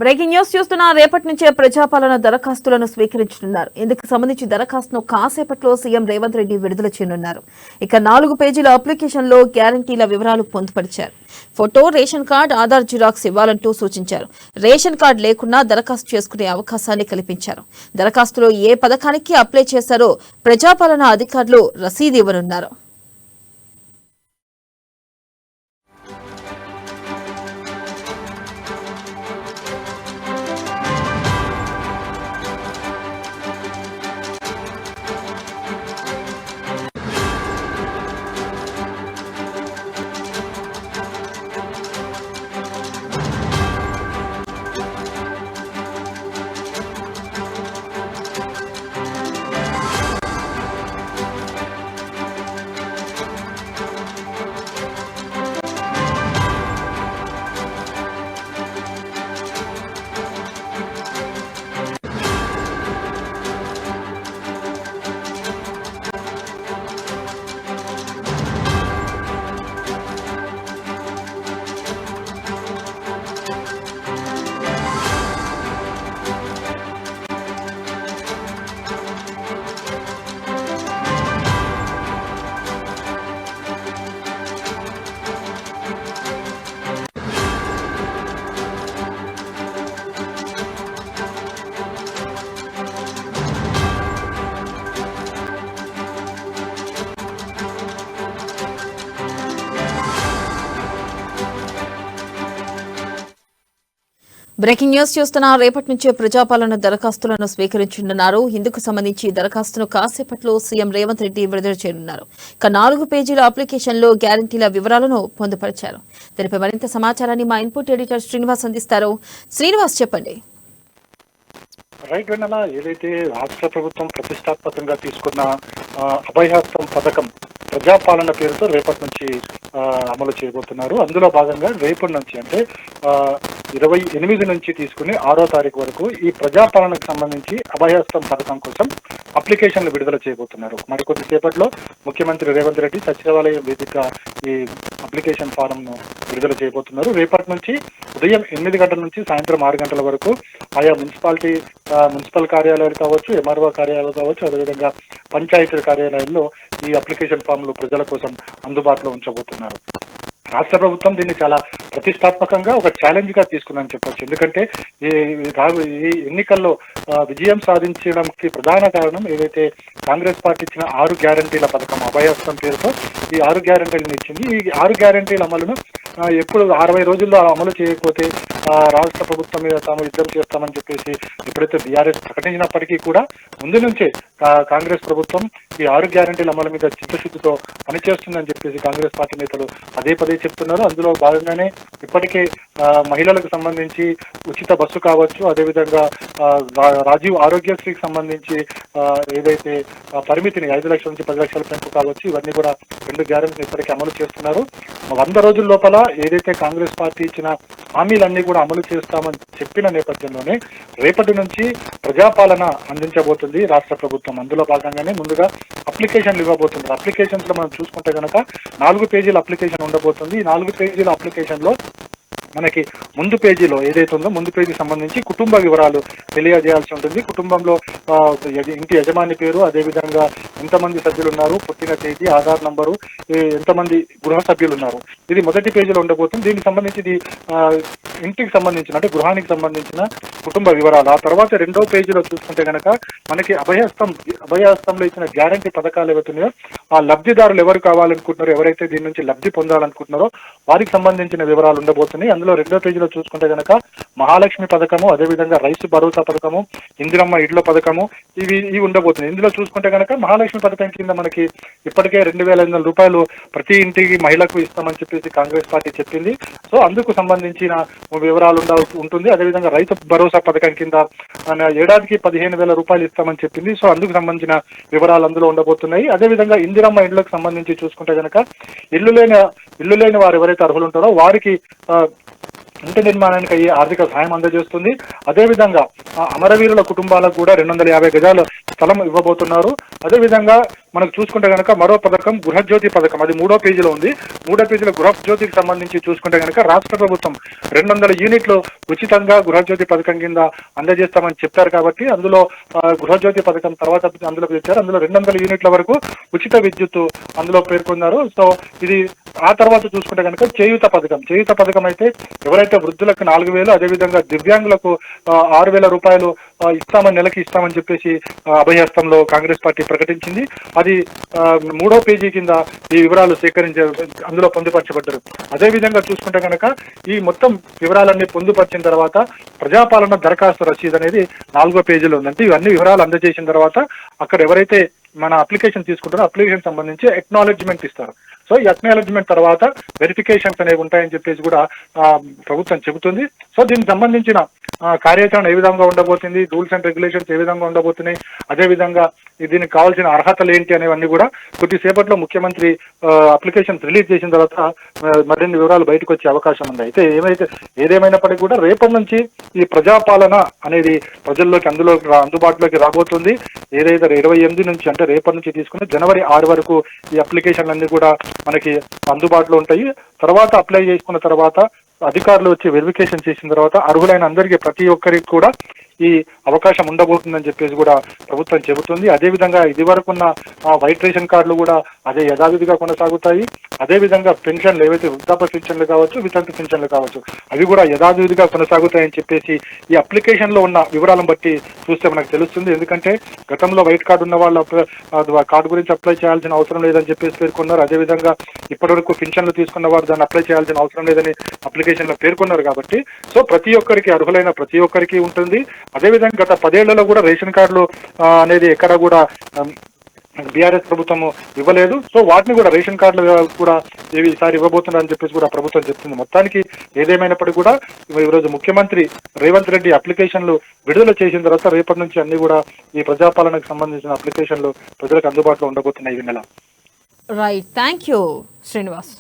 Breaking news చూస్తున్న రేపటి నుంచే ప్రజాపాలన దరఖాస్తులను స్వీకరించనున్నారు. ఇందుకు సంబంధించి దరఖాస్తును కాసేపట్లో సీఎం రేవంత్ రెడ్డి విడుదల చేయనున్నారు. ఇక 4 పేజీల అప్లికేషన్లో గ్యారంటీల వివరాలు పొందుపరిచారు. Photo, ration card, Aadhaar xerox ఇవ్వాలంటూ సూచించారు. రేషన్ కార్డు లేకున్నా దరఖాస్తు చేసుకునే అవకాశాన్ని కల్పించారు. దరఖాస్తులో ఏ పథకానికి అప్లై చేశారో ప్రజాపాలన అధికారులు రసీదు ఇవ్వనున్నారు. బ్రేకింగ్ న్యూస్ చూస్తున్న రేపటి నుంచే ప్రజాపాలన దరఖాస్తులను స్వీకరించనున్నారు. ఇందుకు సంబంధించి దరఖాస్తును కాసేపట్లో సీఎం రేవంత్ రెడ్డి విడుదల చేయనున్నారు. ఇక 4 పేజీల అప్లికేషన్లో గ్యారంటీల వివరాలను పొందుపరిచారు. దీనిపై మరింత సమాచారాన్ని మా ఇన్పుట్ ఎడిటర్ శ్రీనివాస్ అందిస్తారు. శ్రీనివాస్, చెప్పండి. రైట్ వెన్నెల, ఏదైతే రాష్ట్ర ప్రభుత్వం ప్రతిష్టాత్మకంగా తీసుకున్న అభయహస్తం పథకం ప్రజాపాలన పేరుతో రేపటి నుంచి అమలు చేయబోతున్నారు. అందులో భాగంగా రేపటి నుంచి అంటే 28 నుంచి తీసుకుని 6వ తారీఖు వరకు ఈ ప్రజాపాలనకు సంబంధించి అభయహస్తం పథకం కోసం అప్లికేషన్లు విడుదల చేయబోతున్నారు. మరికొద్దిసేపట్లో ముఖ్యమంత్రి రేవంత్ రెడ్డి సచివాలయం వేదిక ఈ అప్లికేషన్ ఫారం ను విడుదల చేయబోతున్నారు. రేపటి నుంచి ఉదయం 8 గంటల నుంచి సాయంత్రం 6 గంటల వరకు ఆయా మున్సిపల్ కార్యాలయాలు కావచ్చు, ఎంఆర్ఓ కార్యాలయాలు కావచ్చు, అదేవిధంగా పంచాయతీ కార్యాలయాల్లో ఈ అప్లికేషన్ ఫామ్లు ప్రజల కోసం అందుబాటులో ఉంచబోతున్నారు. రాష్ట్ర ప్రభుత్వం దీన్ని చాలా ప్రతిష్టాత్మకంగా ఒక ఛాలెంజ్ గా తీసుకుందని చెప్పొచ్చు. ఎందుకంటే ఈ ఎన్నికల్లో విజయం సాధించడానికి ప్రధాన కారణం ఏదైతే కాంగ్రెస్ పార్టీ ఇచ్చిన 6 గ్యారంటీల పథకం అభయహస్తం పేరుతో ఈ 6 గ్యారంటీలను ఇచ్చింది. ఈ 6 గ్యారంటీల అమలును ఎప్పుడు 60 రోజుల్లో అమలు చేయకపోతే రాష్ట్ర ప్రభుత్వం మీద తాము యుద్ధం చేస్తామని చెప్పేసి ఎప్పుడైతే బీఆర్ఎస్ ప్రకటించినప్పటికీ కూడా ముందు నుంచే కాంగ్రెస్ ప్రభుత్వం ఈ 6 గ్యారంటీల అమలు మీద చిత్తశుద్ధితో పనిచేస్తుందని చెప్పేసి కాంగ్రెస్ పార్టీ నేతలు పదే పదే చెప్తున్నారు. అందులో భాగంగానే ఇప్పటికే మహిళలకు సంబంధించి ఉచిత బస్సు కావచ్చు, అదేవిధంగా రాజీవ్ ఆరోగ్యశ్రీకి సంబంధించి ఏదైతే పరిమితిని 5 లక్షల నుంచి 10 లక్షల పెంపు కావచ్చు, ఇవన్నీ కూడా 2 గ్యారెంటీలు ఇప్పటికే అమలు చేస్తున్నారు. 100 రోజుల లోపల ఏదైతే కాంగ్రెస్ పార్టీ ఇచ్చిన హామీలన్నీ కూడా అమలు చేస్తామని చెప్పిన నేపథ్యంలోనే రేపటి నుంచి ప్రజాపాలన అందించబోతుంది రాష్ట్ర ప్రభుత్వం. అందులో భాగంగానే ముందుగా అప్లికేషన్లు ఇవ్వబోతున్నారు. అప్లికేషన్స్ లో మనం చూసుకుంటే కనుక 4 పేజీల అప్లికేషన్ ఉండబోతుంది. ఈ 4 పేజీల అప్లికేషన్ లో మనకి ముందు పేజీలో ఏదైతే ఉందో ముందు పేజీకి సంబంధించి కుటుంబ వివరాలు తెలియజేయాల్సి ఉంటుంది. కుటుంబంలో ఇంటి యజమాని పేరు, అదేవిధంగా ఎంతమంది సభ్యులు ఉన్నారు, పుట్టిన తేదీ, ఆధార్ నంబరు, ఎంతమంది గృహ సభ్యులు ఉన్నారు, ఇది మొదటి పేజీలో ఉండబోతుంది. దీనికి సంబంధించి ఇంటికి సంబంధించిన అంటే గృహానికి సంబంధించిన కుటుంబ వివరాలు. ఆ తర్వాత 2వ పేజీలో చూసుకుంటే కనుక మనకి అభయహస్తంలో ఇచ్చిన గ్యారంటీ పథకాలు ఏవైతున్నాయో ఆ లబ్ధిదారులు ఎవరు కావాలనుకుంటున్నారో, ఎవరైతే దీని నుంచి లబ్ధి పొందాలనుకుంటున్నారో వారికి సంబంధించిన వివరాలు ఉండబోతున్నాయి. అందులో 2వ పేజీలో చూసుకుంటే కనుక మహాలక్ష్మి పథకము, అదేవిధంగా రైతు భరోసా పథకము, ఇందిరమ్మ ఇళ్ల పథకము ఇవి ఉండబోతున్నాయి. ఇందులో చూసుకుంటే కనుక మహాలక్ష్మి పథకం కింద మనకి ఇప్పటికే 2,500 రూపాయలు ప్రతి ఇంటికి మహిళకు ఇస్తామని చెప్పేసి కాంగ్రెస్ పార్టీ చెప్పింది. సో అందుకు సంబంధించిన వివరాలు ఉంటుంది. అదేవిధంగా రైతు భరోసా పథకం కింద ఏడాదికి 15,000 రూపాయలు ఇస్తామని చెప్పింది. సో అందుకు సంబంధించిన వివరాలు అందులో ఉండబోతున్నాయి. అదేవిధంగా ఇందిరమ్మ ఇళ్లకు సంబంధించి చూసుకుంటే కనుక ఇల్లు లేని వారు ఎవరైతే అర్హులు ఉంటారో వారికి ఇంటి నిర్మాణానికి అయ్యే ఆర్థిక సహాయం అందజేస్తుంది. అదేవిధంగా అమరవీరుల కుటుంబాలకు కూడా 250 గజాల స్థలం ఇవ్వబోతున్నారు. అదేవిధంగా మనకు చూసుకుంటే కనుక మరో పథకం గృహజ్యోతి పథకం, అది 3వ పేజీలో ఉంది. 3వ పేజీలో గృహజ్యోతికి సంబంధించి చూసుకుంటే కనుక రాష్ట్ర ప్రభుత్వం 200 యూనిట్లు ఉచితంగా గృహజ్యోతి పథకం కింద అందజేస్తామని చెప్పారు. కాబట్టి అందులో గృహజ్యోతి పథకం తర్వాత అందులో తెచ్చారు. అందులో 200 యూనిట్ల వరకు ఉచిత విద్యుత్ అందులో పేర్కొన్నారు. సో ఇది ఆ తర్వాత చూసుకుంటే కనుక చేయూత పథకం అయితే ఎవరైతే వృద్ధులకు 4,000, అదేవిధంగా దివ్యాంగులకు 6,000 రూపాయలు నెలకి ఇస్తామని చెప్పేసి అభయహస్తంలో కాంగ్రెస్ పార్టీ ప్రకటించింది. అది 3వ పేజీ కింద ఈ వివరాలు అందులో పొందుపరచబడ్డారు. అదేవిధంగా చూసుకుంటే కనుక ఈ మొత్తం వివరాలన్నీ పొందుపరిచిన తర్వాత ప్రజాపాలన దరఖాస్తు రసీదు అనేది 4వ పేజీలో ఉందంటే ఇవన్నీ వివరాలు అందజేసిన తర్వాత అక్కడ ఎవరైతే మన అప్లికేషన్ తీసుకుంటారో అప్లికేషన్ సంబంధించి అక్నాలెడ్జ్మెంట్ ఇస్తారు. సో ఈ అక్నాలెడ్జ్మెంట్ తర్వాత వెరిఫికేషన్స్ అనేవి ఉంటాయని చెప్పేసి కూడా ప్రభుత్వం చెబుతుంది. సో దీనికి సంబంధించిన కార్యాచరణ ఏ విధంగా ఉండబోతుంది, రూల్స్ అండ్ రెగ్యులేషన్స్ ఏ విధంగా ఉండబోతున్నాయి, అదేవిధంగా దీనికి కావాల్సిన అర్హతలు ఏంటి అనేవన్నీ కూడా కొద్దిసేపట్లో ముఖ్యమంత్రి అప్లికేషన్స్ రిలీజ్ చేసిన తర్వాత మరిన్ని వివరాలు బయటకు వచ్చే అవకాశం ఉంది. అయితే ఏదేమైనప్పటికీ కూడా రేపటి నుంచి ఈ ప్రజాపాలన అనేది ప్రజల్లోకి అందుబాటులోకి రాబోతుంది. ఏదైతే 28 నుంచి అంటే రేపటి నుంచి తీసుకుని జనవరి 6 వరకు ఈ అప్లికేషన్లు అన్ని కూడా మనకి అందుబాటులో ఉంటాయి. తర్వాత అప్లై చేసుకున్న తర్వాత అధికారులు వచ్చి వెరిఫికేషన్ చేసిన తర్వాత అర్హులైన అందరికీ ప్రతి ఒక్కరికి కూడా ఈ అవకాశం ఉండబోతుందని చెప్పేసి కూడా ప్రభుత్వం చెబుతుంది. అదేవిధంగా ఇది వరకు ఉన్న వైట్ రేషన్ కార్డులు కూడా అదే యథావిధిగా కొనసాగుతాయి. అదేవిధంగా పెన్షన్లు ఏవైతే వృద్ధాప్య పెన్షన్లు కావచ్చు, వితంతు పెన్షన్లు కావచ్చు, అవి కూడా యథావిధిగా కొనసాగుతాయని చెప్పేసి ఈ అప్లికేషన్ లో ఉన్న వివరాలను బట్టి చూస్తే మనకు తెలుస్తుంది. ఎందుకంటే గతంలో వైట్ కార్డు ఉన్న వాళ్ళు కార్డు గురించి అప్లై చేయాల్సిన అవసరం లేదని చెప్పేసి పేర్కొన్నారు. అదేవిధంగా ఇప్పటివరకు పెన్షన్లు తీసుకున్న వారు దాన్ని అప్లై చేయాల్సిన అవసరం లేదని అప్లికేషన్ లో పేర్కొన్నారు. కాబట్టి సో ప్రతి ఒక్కరికి అర్హులైన ప్రతి ఒక్కరికి ఉంటుంది. అదేవిధంగా గత 10 ఏళ్లలో కూడా రేషన్ కార్డులు అనేది ఎక్కడ కూడా బీఆర్ఎస్ ప్రభుత్వం ఇవ్వలేదు. సో వాటిని కూడా రేషన్ కార్డులు కూడా ఈసారి ఇవ్వబోతున్నారని చెప్పేసి కూడా ప్రభుత్వం చెప్తుంది. మొత్తానికి ఏదేమైనప్పటికీ కూడా ఈరోజు ముఖ్యమంత్రి రేవంత్ రెడ్డి అప్లికేషన్లు విడుదల చేసిన తర్వాత రేపటి నుంచి అన్ని కూడా ఈ ప్రజాపాలనకు సంబంధించిన అప్లికేషన్లు ప్రజలకు అందుబాటులో ఉండబోతున్నాయి. ఈ నెల. Right, thank you Srinivas.